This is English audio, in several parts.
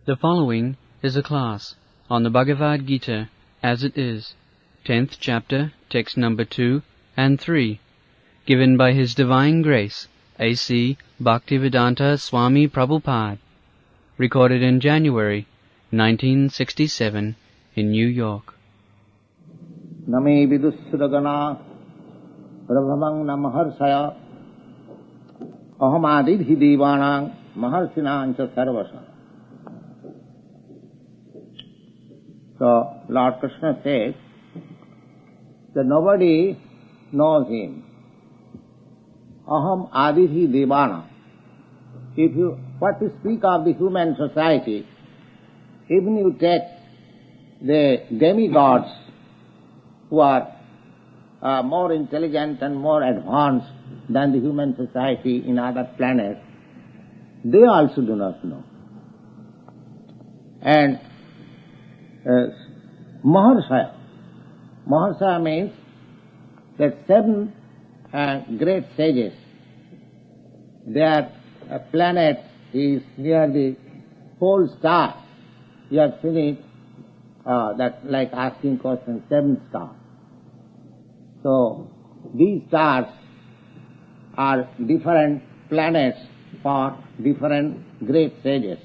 The following is a class on the Bhagavad Gita as it is, 10th chapter, text number 2 and 3, given by His Divine Grace, A.C. Bhaktivedanta Swami Prabhupada, recorded in January 1967 in New York. Name vidusragana prabhavang namaharsaya ahamadidhi devanang maharsinancha sarvasa. So, Lord Krishna says that nobody knows Him. Aham adidhi devana. If you what to speak of the human society, even you take the demigods who are more intelligent and more advanced than the human society in other planets, they also do not know. And Maharsaya means that 7 great sages, their planet is near the pole star. You have seen it, that like asking question, 7 stars. So, these stars are different planets for different great sages.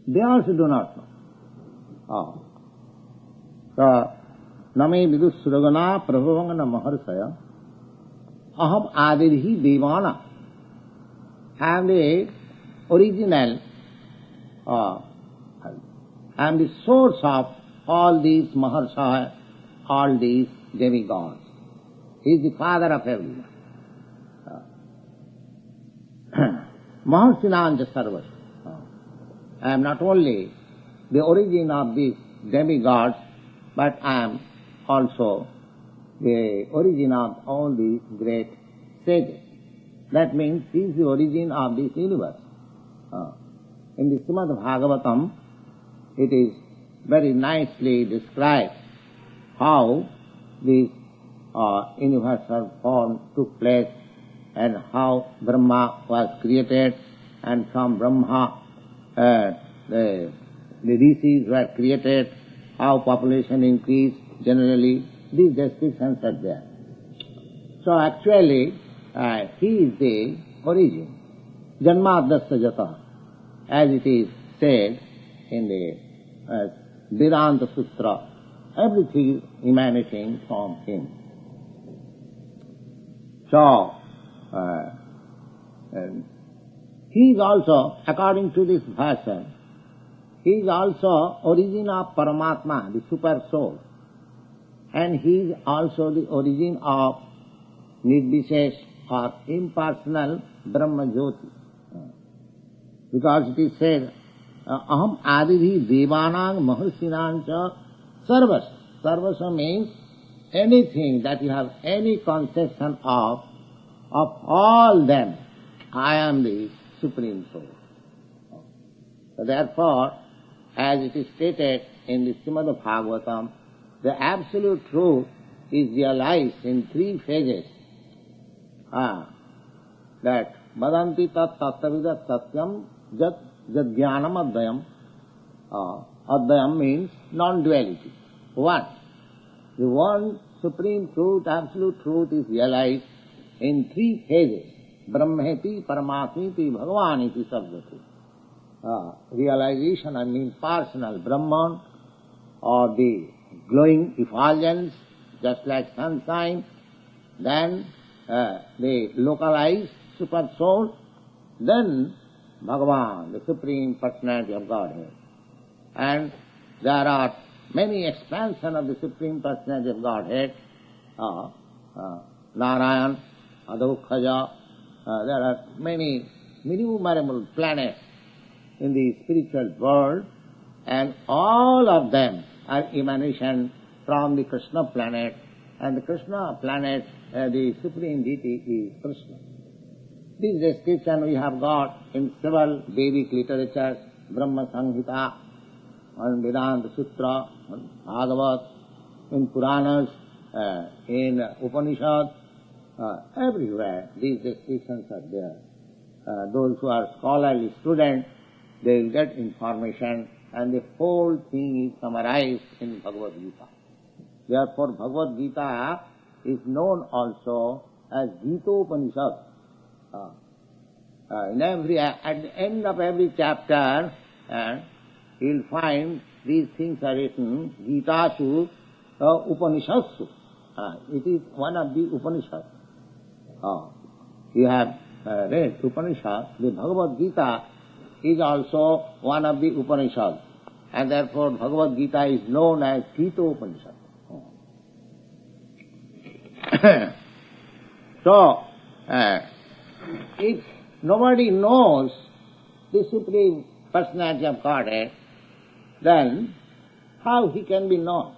They also do not know. So, Name vidusragana prabhavangana maharsaya aham adidhi devana. I am the original, I am the source of all these maharsaya, all these demigods. He is the father of everyone. Maharsinanja sarvas. I am not only the origin of these demigods, but I am also the origin of all these great sages. That means he is the origin of this universe. In the Srimad Bhagavatam, it is very nicely described how this universal form took place and how Brahma was created, and from Brahma the rishis were created, how population increased generally. These descriptions are there. So actually, he is the origin. Janmadasya jata, as it is said in the Vedanta Sutra, everything emanating from him. So, he is also, according to this version, he is also origin of Paramatma, the super soul. And he is also the origin of Nirvishesh or impersonal Brahma Jyoti. Because it is said, Aham adidhi devanang maharsinancha sarvasa. Sarvasa means anything that you have any conception of all them, I am the Supreme Soul. So therefore, as it is stated in the Srimad Bhagavatam, the absolute truth is realized in 3 phases. That vadanti tat tattavida satyam jat jnanam advayam. Advayam means non-duality. One. The one supreme truth, absolute truth is realized in 3 phases. Brahmeti, Paramatmiti, Bhagavaniti sabdhati. Realization, I mean personal Brahman, or the glowing effulgence, just like sunshine. Then the localized super soul. Then Bhagavan, the Supreme Personality of Godhead. And there are many expansions of the Supreme Personality of Godhead. Narayan, Adavukhaja, there are many innumerable planets in the spiritual world, and all of them are emanation from the Krishna planet, and the Krishna planet, the Supreme Deity is Krishna. This description we have got in several Vedic literatures, Brahma Samhita, and Vedanta Sutra, and Bhagavat, in Puranas, in Upanishad, everywhere these descriptions are there. Those who are scholarly students, they will get information, and the whole thing is summarized in Bhagavad Gita. Therefore, Bhagavad Gita is known also as Gita-Upanishad. At the end of every chapter, you will find these things are written, Gita-su Upanishads. It is one of the Upanishads. You have read Upanishad. The Bhagavad Gita is also one of the Upanishads, and therefore Bhagavad Gita is known as Gita-Upanishad. So, if nobody knows the Supreme Personality of Godhead, then how he can be known?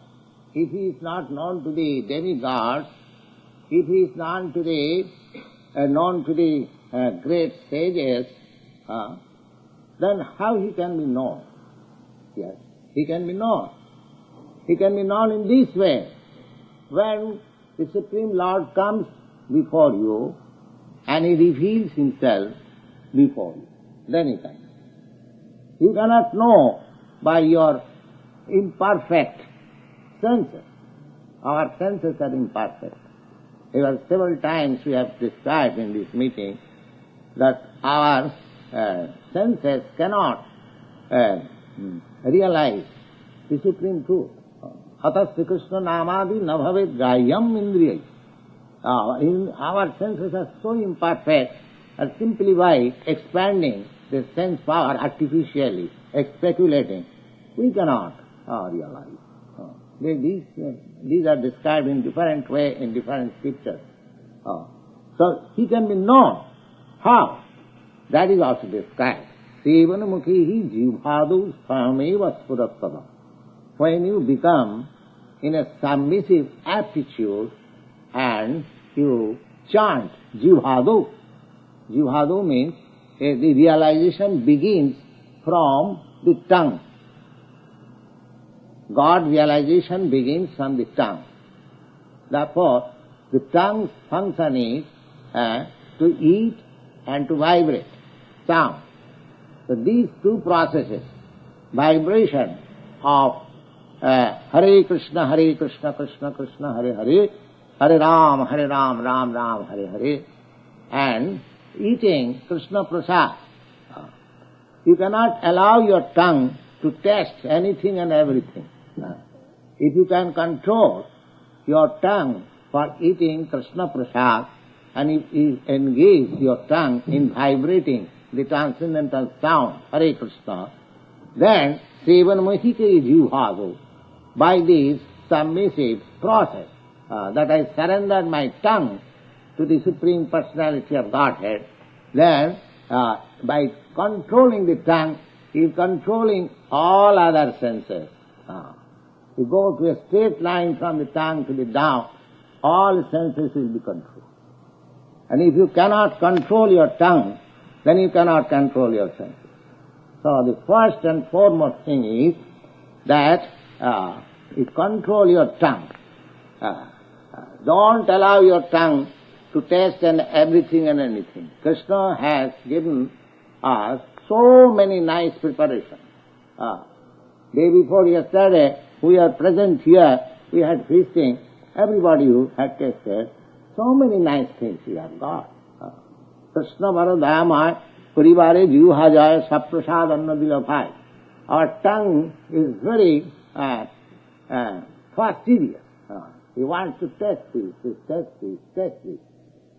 If he is not known to the demigods, if he is known to the great sages, then how he can be known? Yes, he can be known. He can be known in this way. When the Supreme Lord comes before you and he reveals himself before you, then he can. You cannot know by your imperfect senses. Our senses are imperfect. Several times we have described in this meeting that our senses cannot realize the supreme truth. Atas Sri Krishna namadi na bhavet gahyam indriyai. Our senses are so imperfect that simply by expanding the sense power artificially, speculating, we cannot realize. These are described in different way in different scriptures. So he can be known. How? That is also described. Sevanamukhi jivhadu sameva spurattada. When you become in a submissive attitude and you chant jivhadu. Jivhadu means the realization begins from the tongue. God realization begins from the tongue. Therefore, the tongue's function is to eat and to vibrate, sound. So these two processes, vibration of Hare Krishna, Krishna Krishna, Hare Hare, Hare Ram, Ram Ram, Hare Hare, and eating Krishna Prasad. You cannot allow your tongue to taste anything and everything. If you can control your tongue for eating Krishna Prasad, and if you engage your tongue in vibrating the transcendental sound, Hare Krishna, then Sevanamahike jivhadu, by this submissive process, that I surrendered my tongue to the Supreme Personality of Godhead, then by controlling the tongue, he is controlling all other senses. You go to a straight line from the tongue to the down, all senses will be controlled. And if you cannot control your tongue, then you cannot control your senses. So the first and foremost thing is that you control your tongue. Don't allow your tongue to taste and everything and anything. Krishna has given us so many nice preparations. Day before yesterday, we are present here, we had feasting, everybody who had tasted, so many nice things we have got. Krishna Varadayamaya Parivare Jivhajaya Saprasad Anna Dilabhai. Our tongue is very fastidious. He wants to taste this.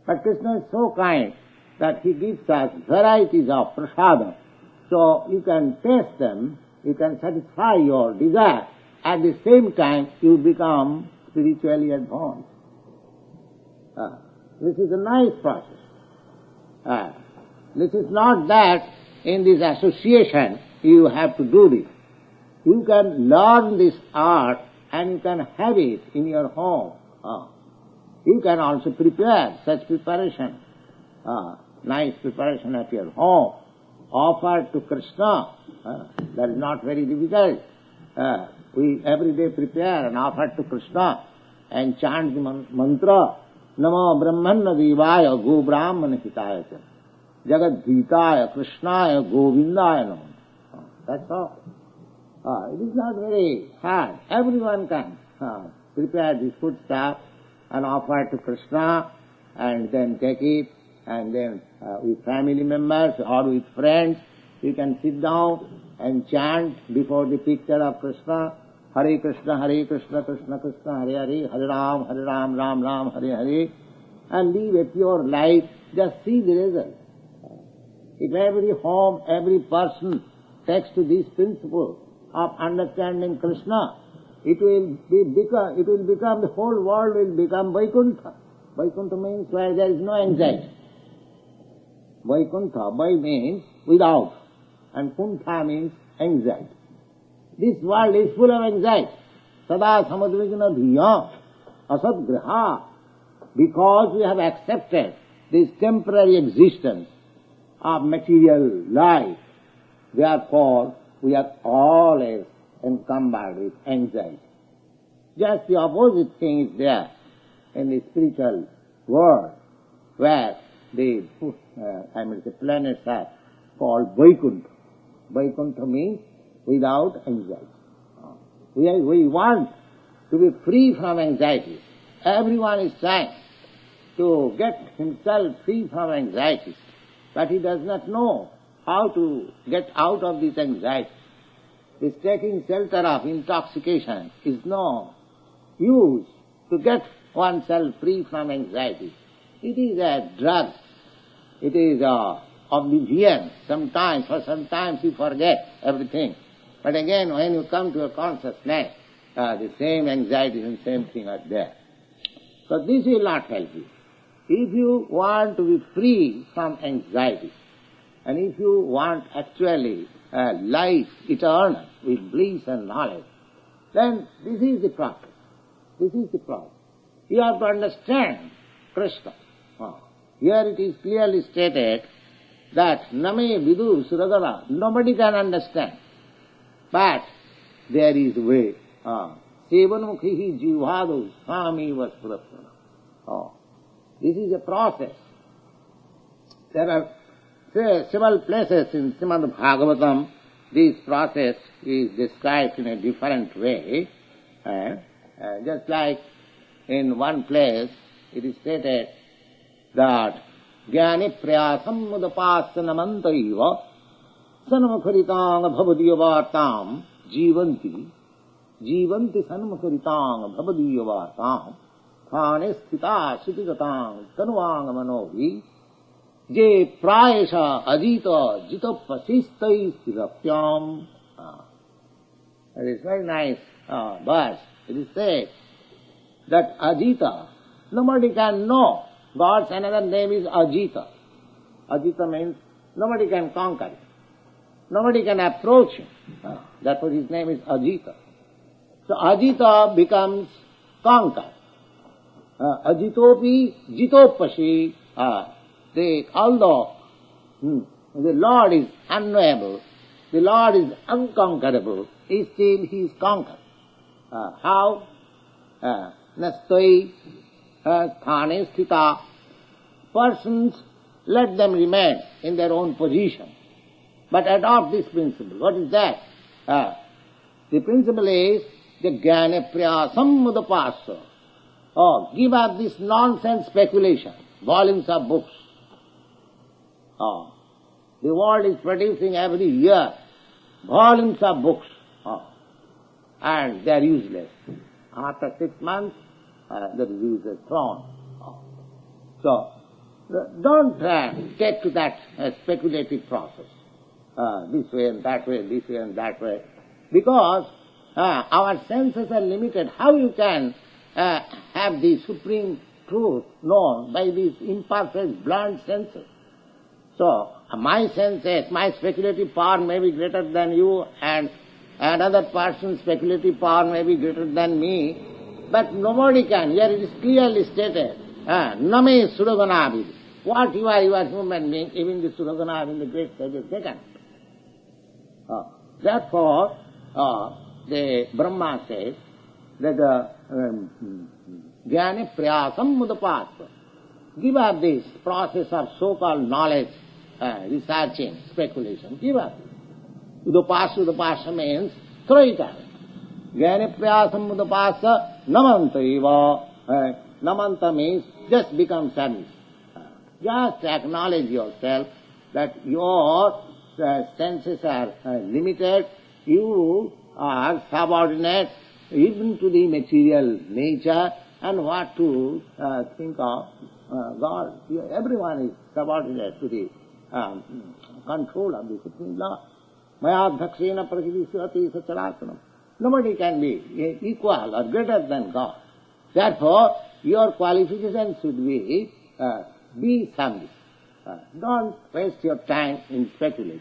But Krishna is so kind that he gives us varieties of prasadam. So you can taste them, you can satisfy your desire. At the same time, you become spiritually advanced. This is a nice process. This is not that in this association you have to do this. You can learn this art and you can have it in your home. You can also prepare such preparation, nice preparation at your home, offer to Krishna. That is not very difficult. We every day prepare and offer to Krishna and chant the mantra, Namo Brahmanna Devaya Go Brahmana Hitaya Jagat Bhitaya Krishnaya Govindaya Namo. That's all. It is not very hard. Everyone can prepare this food stuff and offer it to Krishna and then take it, and then with family members or with friends you can sit down and chant before the picture of Krishna, Hare Krishna, Krishna Krishna, Hare Hare, Hare Ram, Ram Ram, Hare Hare, and live a pure life. Just see the result. If every home, every person takes to this principle of understanding Krishna, it will become, the whole world will become Vaikuntha. Vaikuntha means where there is no anxiety. Vaikuntha, Vai means without, and Kuntha means anxiety. This world is full of anxiety. Sada samadvigna dhiya asadgriha. Because we have accepted this temporary existence of material life, therefore we are always encumbered with anxiety. Just the opposite thing is there in the spiritual world, where the planets are called Vaikuntha. Vaikuntha means without anxiety. We want to be free from anxiety. Everyone is trying to get himself free from anxiety, but he does not know how to get out of this anxiety. This taking shelter of intoxication is no use to get oneself free from anxiety. It is a drug. It is oblivion. Sometimes you forget everything. But again, when you come to a consciousness, the same anxiety and same thing are there. So this will not help you. If you want to be free from anxiety, and if you want actually life eternal with bliss and knowledge, then this is the process. This is the process. You have to understand Krishna. Here it is clearly stated that Name Vidu Suragara, nobody can understand. But there is a way. Sevanmukhihi jivhadu swami vaspuratana. This is a process. There are several places in Srimad Bhagavatam, this process is described in a different way. Just like in one place it is stated that Jnani prayasam mudapasyanamantaiva sanmukharitang bhavadiyavartam jivanti sanmukharitang bhavadiyavartam thane sthita sutigatang tanuvang manovi je prayasha ajita jitapasistai sthirapyam. That is very nice verse. It is said that Ajita, nobody can know. God's another name is Ajita. Ajita means nobody can conquer him. Nobody can approach him. Therefore his name is Ajita. So Ajita becomes conquered. Ajitopi jitopashi. Although the Lord is unknowable, the Lord is unconquerable, still he is conquered. How? Nastoi sthane sthita. Persons, let them remain in their own position, but adopt this principle. What is that? The principle is the jnana priyasam mudapasya. Give up this nonsense speculation, volumes of books. The world is producing every year volumes of books, and they are useless. After 6 months, the reviews are thrown. So, don't take to that speculative process, this way and that way, this way and that way, because our senses are limited. How you can have the supreme truth known by these imperfect, blunt senses? So, my senses, my speculative power may be greater than you, and another person's speculative power may be greater than me, but nobody can. Here it is clearly stated, Name Suraganavid. What you are human being, even the Suragana, even the great sages, they can. Therefore, the Brahma says that Jnani prayasam mudapasya. Give up this process of so-called knowledge, researching, speculation. Give up. Udapasa means throw it away. Jnana prayasam udapasa namanta eva. Namanta means just become submissive. Just acknowledge yourself that your senses are limited, you are subordinate even to the material nature, and what to think of God. Everyone is subordinate to the control of the Supreme Lord. Mayadhakshena prasidisvati sacharathanam. Nobody can be equal or greater than God. Therefore, your qualification should be submissive. Don't waste your time in speculating.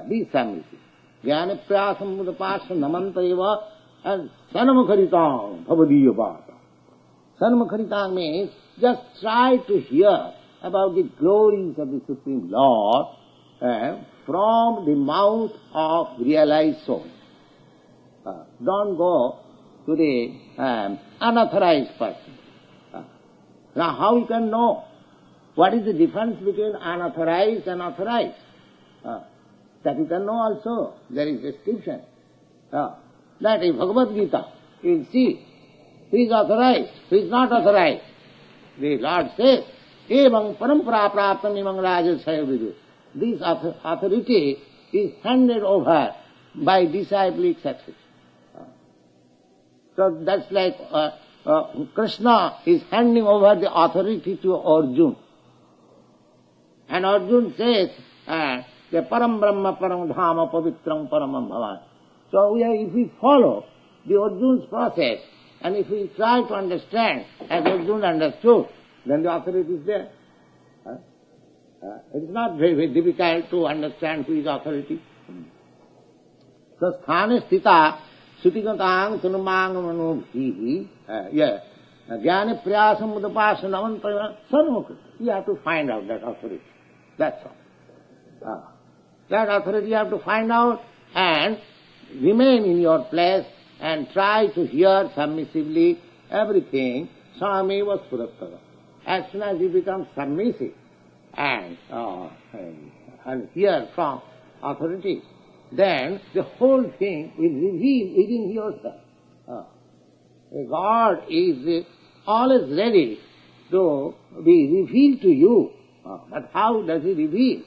Be submissive. Jnana prayasam udapasa namanta eva and sanamukharitang bhavadiyavata. Sanamukharitang means just try to hear about the glories of the Supreme Lord from the mouth of realized soul. Don't go to the unauthorized person. Now how you can know? What is the difference between unauthorized and authorized? That you can know also. There is description. That is Bhagavad Gita. You will see who is authorized, who is not authorized. The Lord says, Evang parampara praptam imang rajasaya vidu. This authority is handed over by disciplic success. So that's like Krishna is handing over the authority to Arjuna. And Arjuna says, the param brahma param dhama pavitram paramam bhavan. So if we follow the Arjuna's process, and if we try to understand as Arjuna understood, then the authority is there. It is not very, very difficult to understand who is authority. So sthane sthita sutigatang tunumang manubhihi jnana prayasam udapasa namanta sanmukha. You have to find out that authority. That's all. That authority you have to find out and remain in your place and try to hear submissively everything. Sameva surattava. As soon as you become submissive and hear from authority, then the whole thing will reveal within yourself. God is always ready to be revealed to you. But how does He reveal?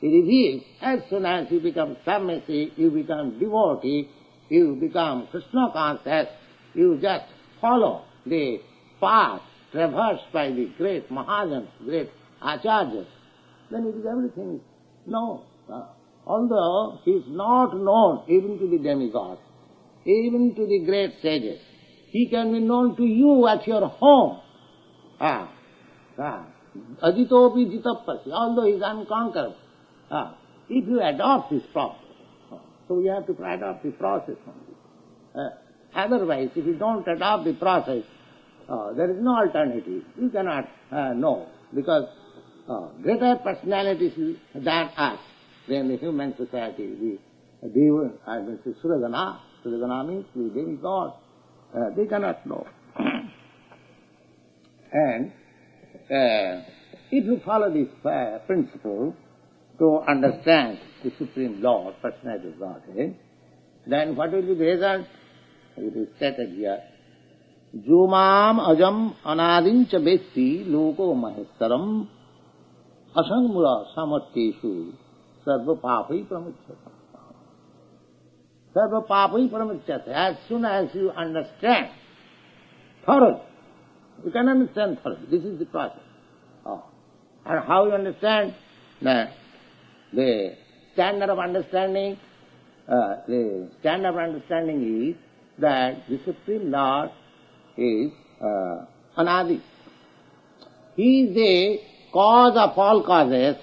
He reveals as soon as you become submissive, you become devotee, you become Krishna conscious, you just follow the path traversed by the great Mahajans, great Acharyas, then it is everything known. Although he is not known even to the demigods, even to the great sages, he can be known to you at your home. Ajitopi jitapasi, although he is unconquerable. If you adopt this process, so you have to adopt the process only. Otherwise, if you don't adopt the process, there is no alternative. You cannot know, because greater personalities than us, than the human society, the Deva, I mean Suragana, Suragana means the demigods, they cannot know. And if you follow this principle to understand the Supreme Lord, personality of Godhead, then what will be the result? It is stated here. Jumam ajam anadincha vesti loko mahestaram asangmula samatteshu sarva papai pramichyata. Sarva papai pramichyata. As soon as you understand thoroughly, you can understand thoroughly. This is the process. And how you understand? The standard of understanding, is that the Supreme Lord is Anadi. He is the cause of all causes,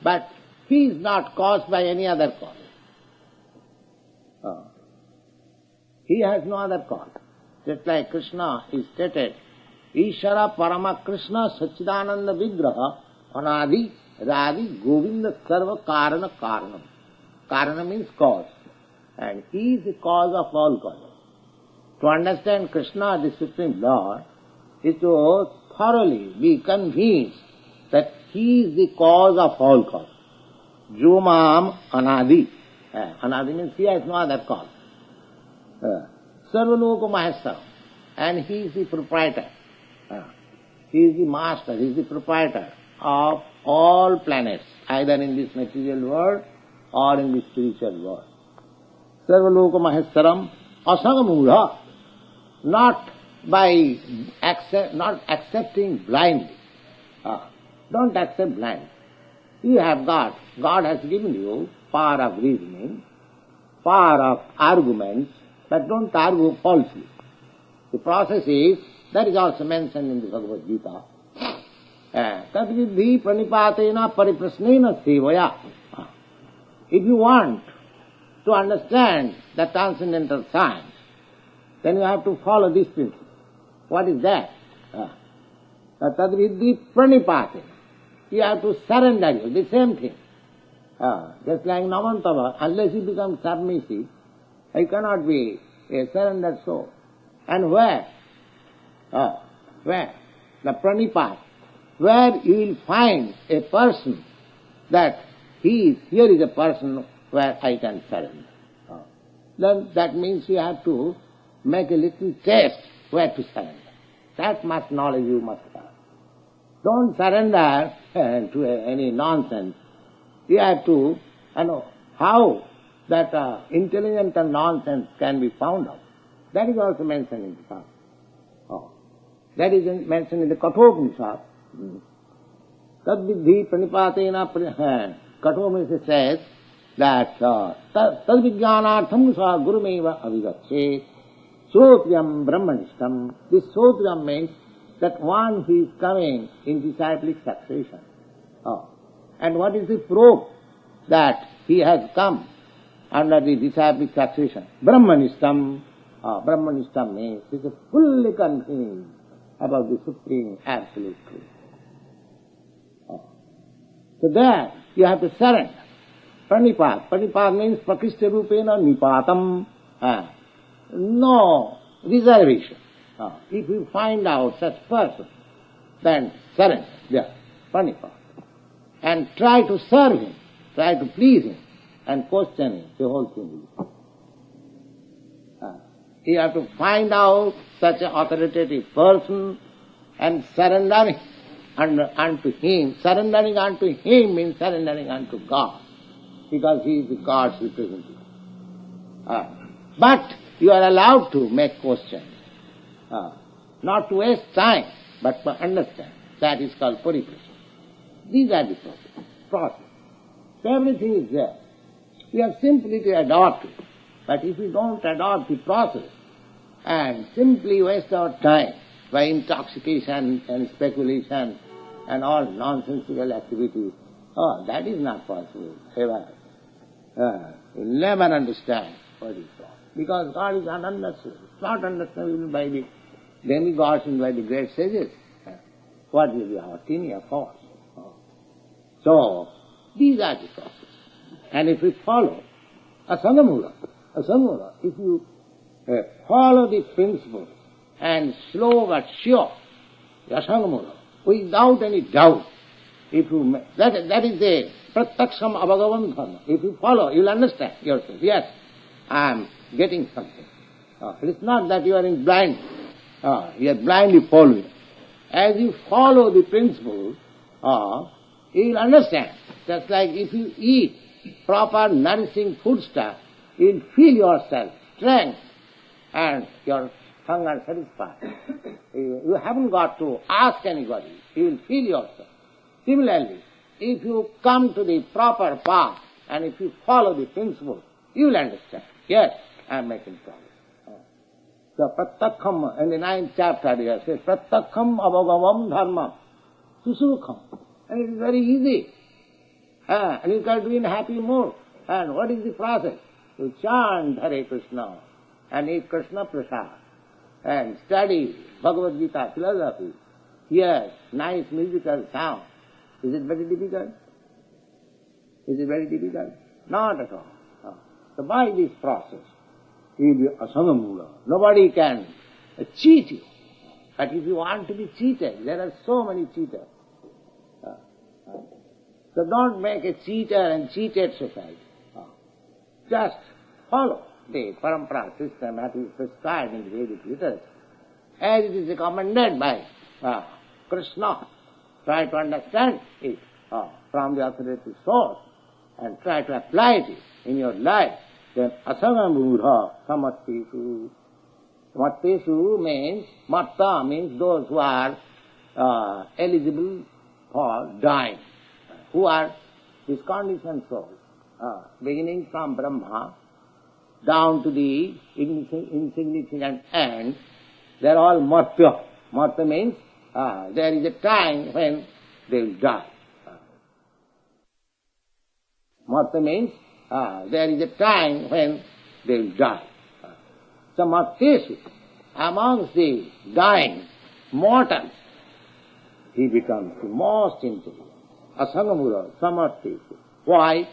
but he is not caused by any other cause. He has no other cause. Just like Krishna is stated, Ishara Parama Krishna Sachidananda Vigraha Anadi Radhi Govinda Sarva Karana Karanam. Karana means cause. And he is the cause of all causes. To understand Krishna, the Supreme Lord, is to thoroughly be convinced that he is the cause of all causes. Jumam Anadi. Anadi means he has no other cause. Sarvaloka Maheshwara. And he is the proprietor. He is the master, he is the proprietor of all planets, either in this material world or in the spiritual world. Sarvaloka Maheshwaram Asangamudha, not accepting blindly. Don't accept blindly. You have God has given you power of reasoning, power of arguments, but don't argue falsely. The process is, that is also mentioned in the Bhagavad Gita, Tadvidhi pranipatena pariprasnena sevaya. If you want to understand the transcendental science, then you have to follow this principle. What is that? Tadvidhi pranipatena. You have to surrender you, the same thing. Just like Namantava, unless you become submissive, you cannot be a surrendered soul. And where? Where? The pranipat. Where you will find a person that here is a person where I can surrender. Then that means you have to make a little test where to surrender. That much knowledge you must have. Don't surrender to any nonsense. You have to know how that intelligent and nonsense can be found out. That is also mentioned in the Shastra. That is mentioned in the Kathopanishad. Tadvidhi pranipatena Kathopanishad says that tadvijnanartham sa gurumeva avigachet sotryam brahmanishtam. This sotryam means that one who is coming in disciplic succession. And what is the proof that he has come under the disciplic succession? Brahmanishtam. Brahmanishtam means he is fully convinced about the Supreme Absolute Truth. So there you have to surrender. Pranipat. Pranipat means prakishta rupena nipatam. No reservation. If you find out such person, then surrender. There. Pranipat. And try to serve him, try to please him, and question him, the whole thing. You have to find out such an authoritative person and surrender unto him. Surrendering unto him means surrendering unto God, because he is the God's representative. But you are allowed to make questions, not to waste time, but to understand. That is called pariprasna. These are the process. So everything is there. We have simply to adopt it. But if we don't adopt the process and simply waste our time by intoxication and speculation and all nonsensical activities, that is not possible ever. You'll never understand what is God. Because God is ununderstood. It's not understandable by the demigods and by the great sages. What will be our tiny force? So, these are the processes. And if we follow Asangamula, if you follow the principle and slow but sure, Asangamula, without any doubt, if you that is a prataksham abhagavan dharma. If you follow, you'll understand yourself. Yes, I am getting something. It is not that you are in blind. You are blindly following. As you follow the principle, you will understand. Just like if you eat proper nourishing foodstuff, you will feel yourself strength and your hunger satisfied. You haven't got to ask anybody. You will feel yourself. Similarly, if you come to the proper path and if you follow the principle, you will understand. Yes, I am making progress. So Prattakham, in the 9th chapter here says, Prattakham abhagavam dharma susukham. And it is very easy. And you can do in happy mood. And what is the process? You chant Hare Krishna and eat Krishna Prasad and study Bhagavad Gita philosophy. Hear nice musical sound. Is it very difficult? Is it very difficult? Not at all. So by this process, you will be asangamula. Nobody can cheat you. But if you want to be cheated, there are so many cheaters. So don't make a cheater and cheated society. just follow the parampara system that is prescribed in the Vedic literature, as it is recommended by Krishna. Try to understand it from the authoritative source and try to apply it in your life. Then asangamudha samatteshu. Samatteshu means, matta means those who are eligible for dying, who are these conditioned souls, beginning from Brahma down to the insignificant end. They are all martya. Martya means there is a time when they will die. Martya means there is a time when they will die. So Martyeshu, amongst the dying mortals, he becomes the most intelligent. Asangamura samartyeshu. Why?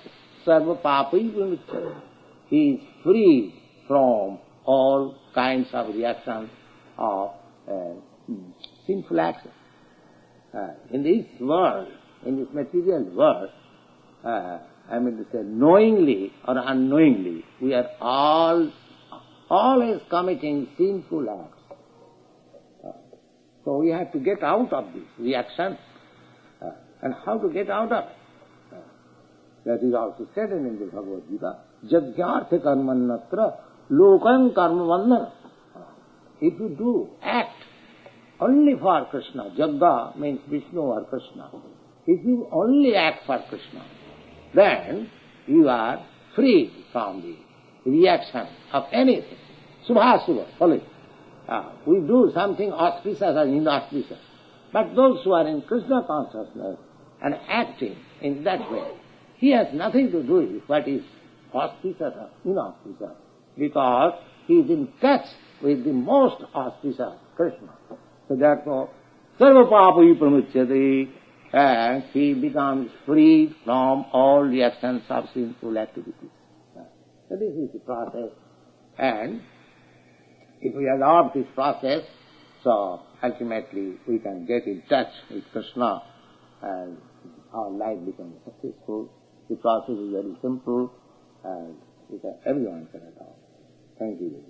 Sarva papai vimuchyate. He is free from all kinds of reactions of sinful actions. In this world, in this material world, knowingly or unknowingly, we are always committing sinful acts. So we have to get out of this reaction. And how to get out of it? That is also said in the Bhagavad Gita, Jagyartha karmannatra lokam karma vandana. If you do act only for Krishna, Jagga means Vishnu or Krishna. If you only act for Krishna, then you are free from the reaction of anything. Subha, follow it. We do something auspicious or inauspicious. But those who are in Krishna consciousness and acting in that way, he has nothing to do with what is auspicious or inauspicious, because he is in touch with the most auspicious Krishna. So therefore, sarva papai pramuchyate, and he becomes free from all reactions of sinful activities. So this is the process. And if we adopt this process, so ultimately we can get in touch with Krishna and our life becomes successful. The process is very simple and everyone can adopt. Thank you.